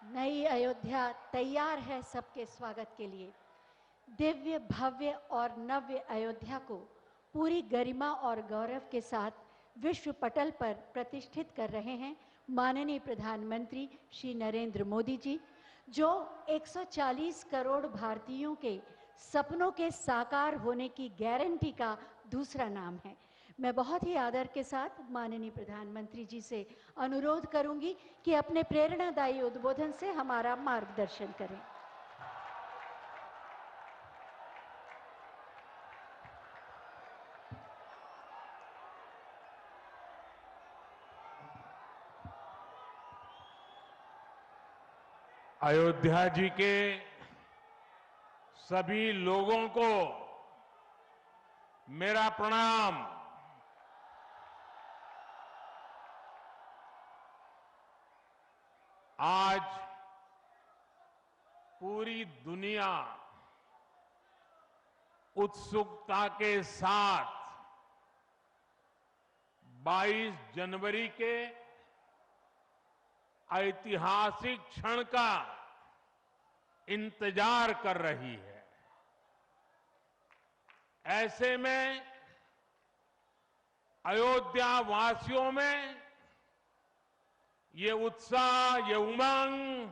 नई अयोध्या तैयार है सबके स्वागत के लिए। दिव्य, भव्य और नव्य अयोध्या को पूरी गरिमा और गौरव के साथ विश्व पटल पर प्रतिष्ठित कर रहे हैं माननीय प्रधानमंत्री श्री नरेंद्र मोदी जी, जो 140 करोड़ भारतीयों के सपनों के साकार होने की गारंटी का दूसरा नाम है। मैं बहुत ही आदर के साथ माननीय प्रधानमंत्री जी से अनुरोध करूंगी कि अपने प्रेरणादायी उद्बोधन से हमारा मार्गदर्शन करें। अयोध्या जी के सभी लोगों को मेरा प्रणाम। आज पूरी दुनिया उत्सुकता के साथ 22 जनवरी के ऐतिहासिक क्षण का इंतजार कर रही है। ऐसे में अयोध्या वासियों में ये उत्साह, ये उमंग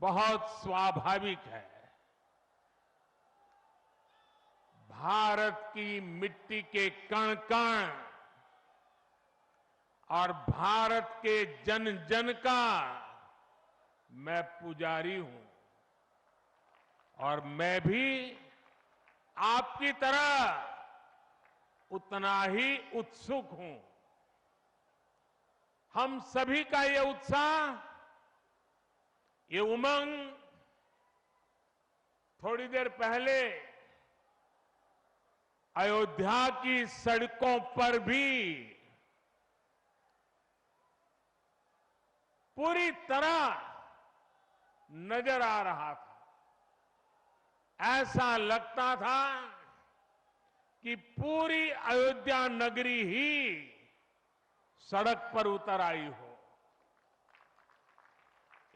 बहुत स्वाभाविक है। भारत की मिट्टी के कण कण और भारत के जन जन का मैं पुजारी हूं और मैं भी आपकी तरह उतना ही उत्सुक हूं। हम सभी का ये उत्साह, ये उमंग थोड़ी देर पहले अयोध्या की सड़कों पर भी पूरी तरह नजर आ रहा था। ऐसा लगता था कि पूरी अयोध्या नगरी ही सड़क पर उतर आई हो।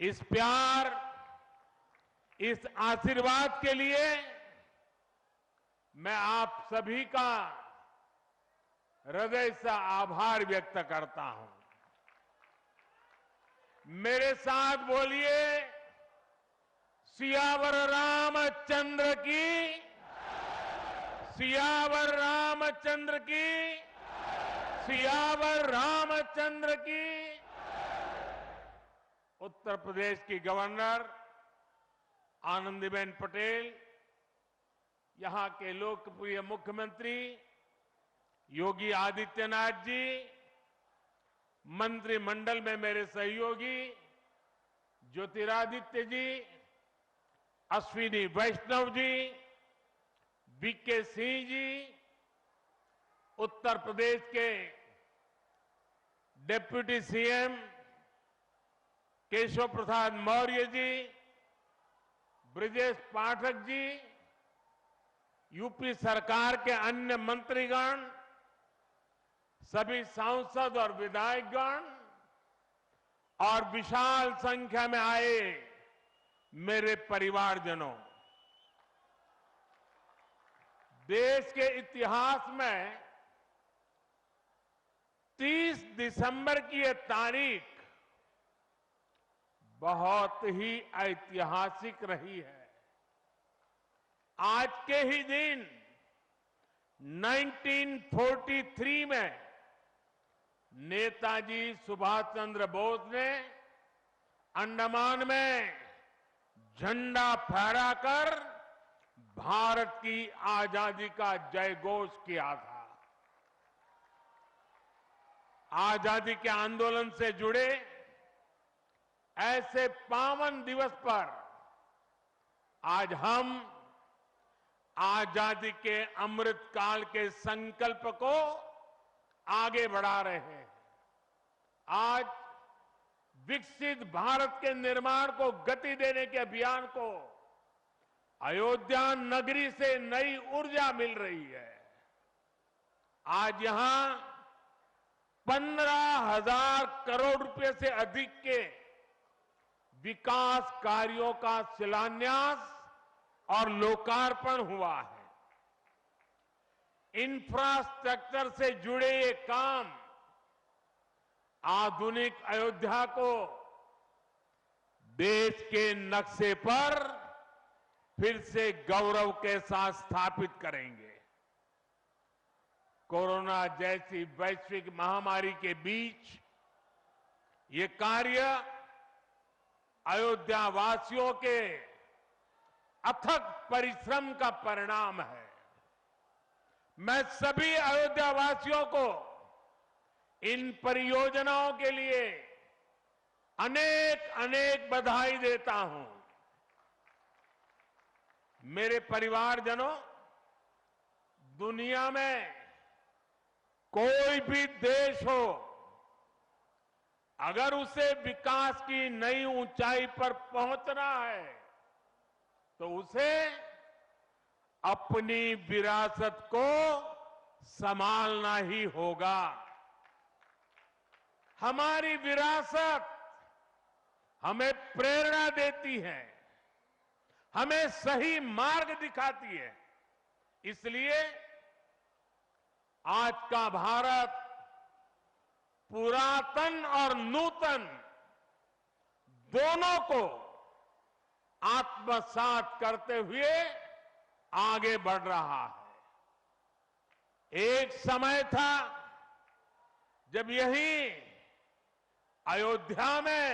इस प्यार, इस आशीर्वाद के लिए मैं आप सभी का हृदय से आभार व्यक्त करता हूं। मेरे साथ बोलिए, सियावर रामचंद्र की, सियावर रामचंद्र की, सियावर रामचंद्र की। उत्तर प्रदेश की गवर्नर आनंदीबेन पटेल, यहां के लोकप्रिय मुख्यमंत्री योगी आदित्यनाथ जी, मंत्रिमंडल में मेरे सहयोगी ज्योतिरादित्य जी, अश्विनी वैष्णव जी, बीके सिंह जी, उत्तर प्रदेश के deputy CM Keshav Prasad Maurya ji, Brajesh Pathak ji, UP सरकार के अन्य मंत्रीगण, सभी सांसद और विधायकगण और विशाल संख्या में आए मेरे परिवारजनों, देश के इतिहास में 30 दिसंबर की यह तारीख बहुत ही ऐतिहासिक रही है। आज के ही दिन 1943 में नेताजी सुभाष चंद्र बोस ने अंडमान में झंडा फहराकर भारत की आजादी का जयघोष किया था। आजादी के आंदोलन से जुड़े ऐसे पावन दिवस पर आज हम आजादी के अमृत काल के संकल्प को आगे बढ़ा रहे हैं। आज विकसित भारत के निर्माण को गति देने के अभियान को अयोध्या नगरी से नई ऊर्जा मिल रही है। आज यहां 15,000 करोड़ रुपए से अधिक के विकास कार्यों का शिलान्यास और लोकार्पण हुआ है। इंफ्रास्ट्रक्चर से जुड़े ये काम आधुनिक अयोध्या को देश के नक्शे पर फिर से गौरव के साथ स्थापित करेंगे। कोरोना जैसी वैश्विक महामारी के बीच ये कार्य अयोध्या वासियों के अथक परिश्रम का परिणाम है। मैं सभी अयोध्या वासियों को इन परियोजनाओं के लिए अनेक अनेक बधाई देता हूं। मेरे परिवारजनों, दुनिया में कोई भी देश हो, अगर उसे विकास की नई ऊंचाई पर पहुंचना है तो उसे अपनी विरासत को संभालना ही होगा। हमारी विरासत हमें प्रेरणा देती है, हमें सही मार्ग दिखाती है। इसलिए आज का भारत पुरातन और नूतन दोनों को आत्मसात करते हुए आगे बढ़ रहा है। एक समय था जब यही अयोध्या में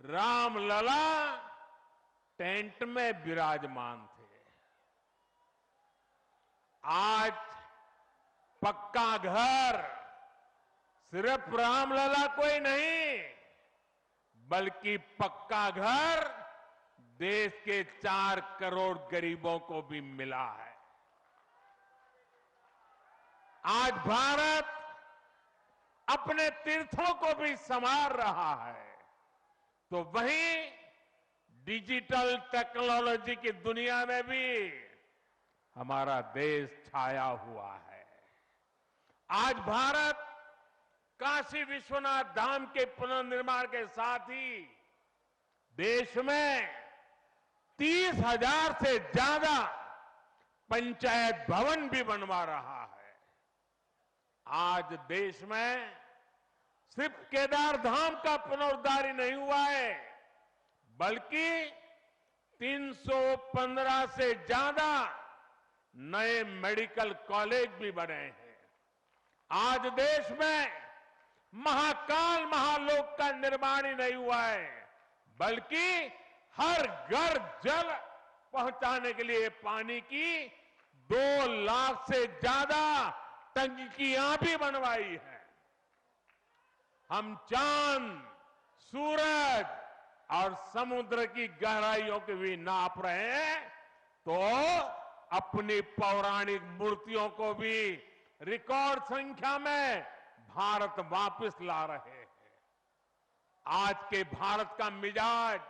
रामलला टेंट में विराजमान थे। आज पक्का घर सिर्फ रामलला को ही नहीं, बल्कि पक्का घर देश के 4 करोड़ गरीबों को भी मिला है। आज भारत अपने तीर्थों को भी संवार रहा है, तो वहीं डिजिटल टेक्नोलॉजी की दुनिया में भी हमारा देश छाया हुआ है। आज भारत काशी विश्वनाथ धाम के पुनर्निर्माण के साथ ही देश में 30,000 से ज्यादा पंचायत भवन भी बनवा रहा है। आज देश में सिर्फ केदार धाम का पुनरुद्धार ही नहीं हुआ है, बल्कि 315 से ज्यादा नए मेडिकल कॉलेज भी बने हैं। आज देश में महाकाल महालोक का निर्माण ही नहीं हुआ है, बल्कि हर घर जल पहुंचाने के लिए पानी की 2 लाख से ज्यादा टंकियां भी बनवाई है। हम चांद, सूरज और समुद्र की गहराइयों को भी नाप रहे हैं, तो अपनी पौराणिक मूर्तियों को भी रिकॉर्ड संख्या में भारत वापस ला रहे हैं। आज के भारत का मिजाज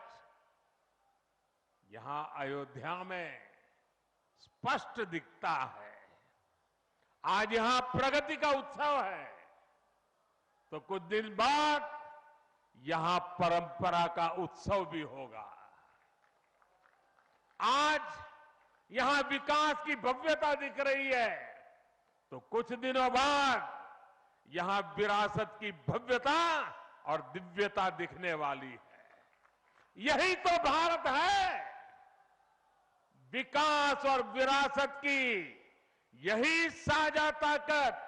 यहां अयोध्या में स्पष्ट दिखता है। आज यहां प्रगति का उत्सव है, तो कुछ दिन बाद यहां परंपरा का उत्सव भी होगा। आज यहां विकास की भव्यता दिख रही है, तो कुछ दिनों बाद यहां विरासत की भव्यता और दिव्यता दिखने वाली है। यही तो भारत है। विकास और विरासत की यही साझा ताकत